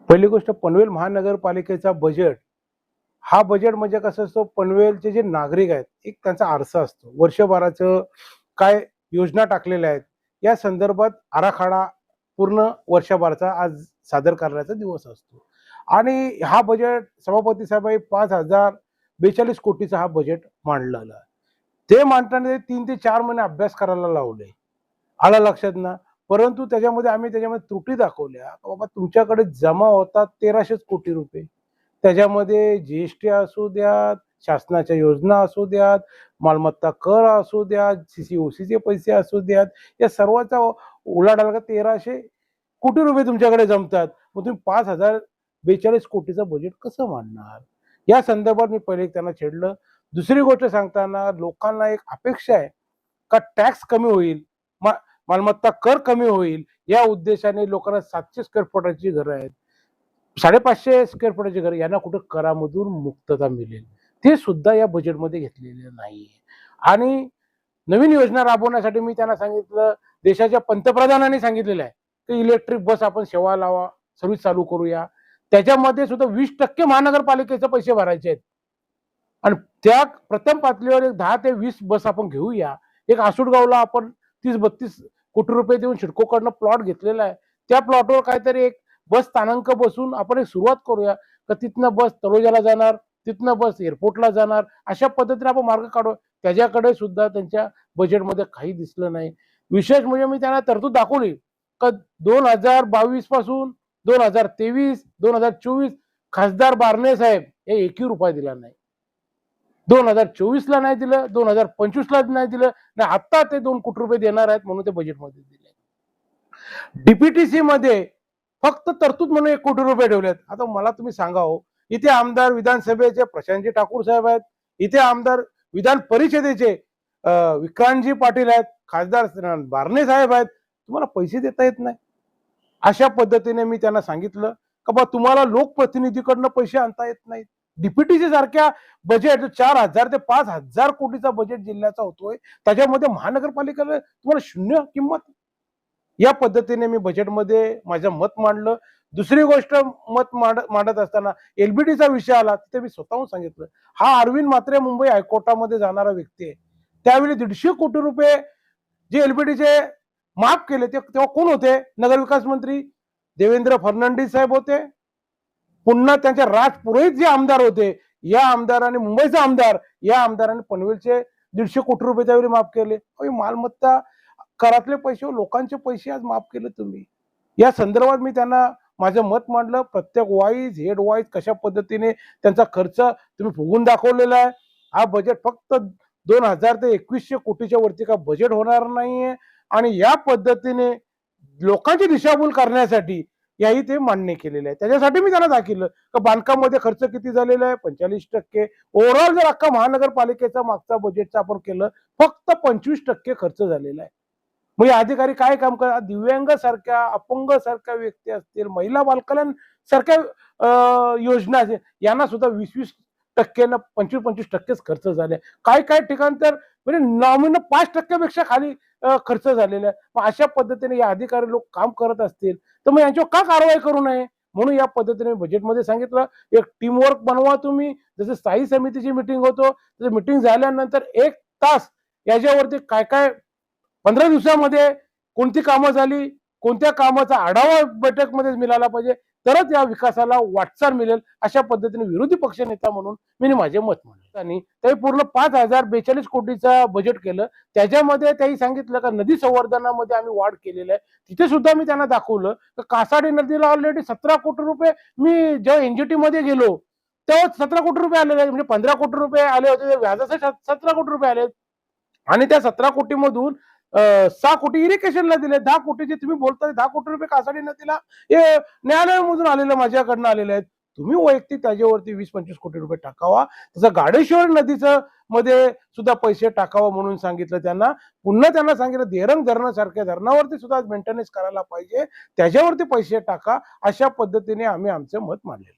पहिली गोष्ट पनवेल महानगरपालिकेचा बजेट हा बजेट म्हणजे कसं असतो, पनवेलचे जे नागरिक आहेत एक त्यांचा आरसा असतो. वर्षभराचं काय योजना टाकलेल्या आहेत या संदर्भात आराखडा पूर्ण वर्षभराचा आज सादर करण्याचा दिवस असतो. आणि हा बजेट सभापती साहेबांनी 5,042 कोटीचा हा बजेट मांडलेला आहे. ते मांडताना 3 ते 4 महिने अभ्यास करायला लावले. आलं लक्षात ना. परंतु त्याच्यामध्ये त्रुटी दाखवल्या. बाबा तुमच्याकडे जमा होतात 1,300 कोटी रुपये. त्याच्यामध्ये जीएसटी असू द्यात, शासनाच्या योजना असू द्यात, मालमत्ता कर असू द्यात, सीसीओसीचे पैसे असू द्यात, या सर्वाचा उलाढाल 1,300 कोटी रुपये तुमच्याकडे जमतात. मग तुम्ही 5,042 कोटीचं बजेट कसं मांडणार? या संदर्भात मी पहिले त्यांना छेडलं. दुसरी गोष्ट सांगताना लोकांना एक अपेक्षा आहे का टॅक्स कमी होईल, मालमत्ता कर कमी होईल, या उद्देशाने लोकांना 700 स्क्वेअर फुटाची घरं आहेत, 550 स्क्वेअर फुटाची घरं, यांना कुठं करामधून मुक्तता मिळेल, ते सुद्धा या बजेटमध्ये घेतलेले नाही. आणि नवीन योजना राबवण्यासाठी मी त्यांना सांगितलं, देशाच्या पंतप्रधानांनी सांगितलेलं आहे की इलेक्ट्रिक बस आपण सेवा लावा, सर्व्हिस चालू करूया. त्याच्यामध्ये सुद्धा 20% महानगरपालिकेचे पैसे भरायचे आहेत. आणि त्या प्रथम पातळीवर एक 10 ते 20 बस आपण घेऊया. एक आसुडगावला आपण 30-32 कोटी रुपये देऊन सिडकोकडनं प्लॉट घेतलेला आहे. त्या प्लॉटवर काहीतरी एक बस स्थानक बसून आपण एक सुरुवात करूया. तर तिथनं बस तळोजाला जाणार, तिथनं बस एअरपोर्टला जाणार, अशा पद्धतीने आपण मार्ग काढू. त्याच्याकडे सुद्धा त्यांच्या बजेटमध्ये काही दिसलं नाही. विशेष म्हणजे मी त्यांना तरतूद दाखवली का 2022 पासून 2023, 2024 खासदार बारणे साहेब हे एकही रुपया दिला नाही. 2024 ला नाही दिलं, 2025 ला नाही दिलं, नाही आता ते 2 कोटी रुपये देणार आहेत म्हणून ते बजेटमध्ये दिले. डीपीटीसी मध्ये फक्त तरतूद म्हणून 1 कोटी रुपये ठेवलेत. आता मला तुम्ही सांगा हो, इथे आमदार विधानसभेचे प्रशांतजी ठाकूर साहेब आहेत, इथे आमदार विधान परिषदेचे विक्रांतजी पाटील आहेत, खासदार बारणे साहेब आहेत, तुम्हाला पैसे देता येत नाही. अशा पद्धतीने मी त्यांना सांगितलं का बा तुम्हाला लोकप्रतिनिधीकडनं पैसे आणता येत नाहीत. डीपीटीसी सारख्या बजेट 4,000 ते 5,000 कोटीचा बजेट जिल्ह्याचा होतोय, त्याच्यामध्ये महानगरपालिकेला तुम्हाला शून्य किंमत. या पद्धतीने मी बजेटमध्ये माझं मत मांडलं. दुसरी गोष्ट, मत मांडत असताना एलबीटीचा विषय आला, तिथे मी स्वतःहून सांगितलं हा अरविंद म्हात्रे मुंबई हायकोर्टामध्ये जाणारा व्यक्ती आहे. त्यावेळी 150 कोटी रुपये जे एलबीटीचे माफ केले ते तेव्हा कोण होते? नगरविकास मंत्री देवेंद्र फडणवीस साहेब होते. पुन्हा त्यांच्या राज पुरोहित जे आमदार होते, या आमदारांनी, मुंबईचा आमदार, या आमदारांनी पनवेलचे 150 कोटी रुपये त्यावेळी माफ केले. मालमत्ता करातले पैसे, लोकांचे पैसे आज माफ केले तुम्ही. या संदर्भात मी त्यांना माझं मत मांडलं. प्रत्येक वाईज, हेड वाईज कशा पद्धतीने त्यांचा खर्च तुम्ही फुगून दाखवलेला आहे. हा बजेट फक्त 2,000 ते 2,100 कोटीच्या वरती का बजेट होणार नाहीये. आणि या पद्धतीने लोकांची दिशाभूल करण्यासाठी याही ते मान्य केलेले आहे. त्याच्यासाठी मी त्यांना दाखवलं की बांधकामामध्ये खर्च किती झालेला आहे, 45%. ओव्हरऑल जर अख्खा महानगरपालिकेचा मागचा बजेटचा आपण केलं, फक्त 25% खर्च झालेला आहे. म्हणजे अधिकारी काय काम करतात? दिव्यांग सारख्या, अपंग सारख्या व्यक्ती असतील, महिला बालकल्याण सारख्या योजना असतील, यांना सुद्धा 20% 25% खर्च झाले. काय काय ठिकाण तर म्हणजे नॉमिनल 5% पेक्षा खाली खर्च झालेला आहे. मग अशा पद्धतीने या अधिकारी लोक काम करत असतील तर मग यांच्यावर का कारवाई करू नये? म्हणून या पद्धतीने बजेटमध्ये सांगितलं, एक टीमवर्क बनवा तुम्ही. जसं स्थायी समितीची मिटिंग होतो, तसं मिटिंग झाल्यानंतर 1 तास याच्यावरती काय काय 15 दिवसामध्ये कोणती कामं झाली, कोणत्या कामाचा आढावा बैठकमध्ये मिळाला पाहिजे, तरच या विकासाला वाटचाल मिळेल. अशा पद्धतीने विरोधी पक्ष नेता म्हणून मी माझे मत मांडले. आणि ते पूर्ण 5,042 कोटीचा बजेट केलं. त्याच्यामध्ये त्यांनी सांगितलं का नदी संवर्धनामध्ये आम्ही वाढ केलेली आहे. तिथे सुद्धा मी त्यांना दाखवलं की कासाडी नदीला ऑलरेडी 17 कोटी रुपये, मी जेव्हा एनजीटी मध्ये गेलो तेव्हा 17 कोटी रुपये आलेले आहेत. म्हणजे 15 कोटी रुपये आले होते, व्याजाचे 17 कोटी रुपये आले. आणि त्या 17 कोटी मधून 6 कोटी इरिगेशनला दिले, 10 कोटीचे तुम्ही बोलताय 10 कोटी रुपये कासाडी नदीला हे न्यायालयामधून आलेलं, माझ्याकडनं आलेले आहेत. तुम्ही वैयक्तिक त्याच्यावरती 20-25 कोटी रुपये टाकावा. तसं गाडेश्वर नदीचं मध्ये सुद्धा पैसे टाकावा म्हणून सांगितलं त्यांना. पुन्हा त्यांना सांगितलं देरंग धरणासारख्या धरणावरती सुद्धा मेंटेनन्स करायला पाहिजे, त्याच्यावरती पैसे टाका. अशा पद्धतीने आम्ही आमचं मत मांडले.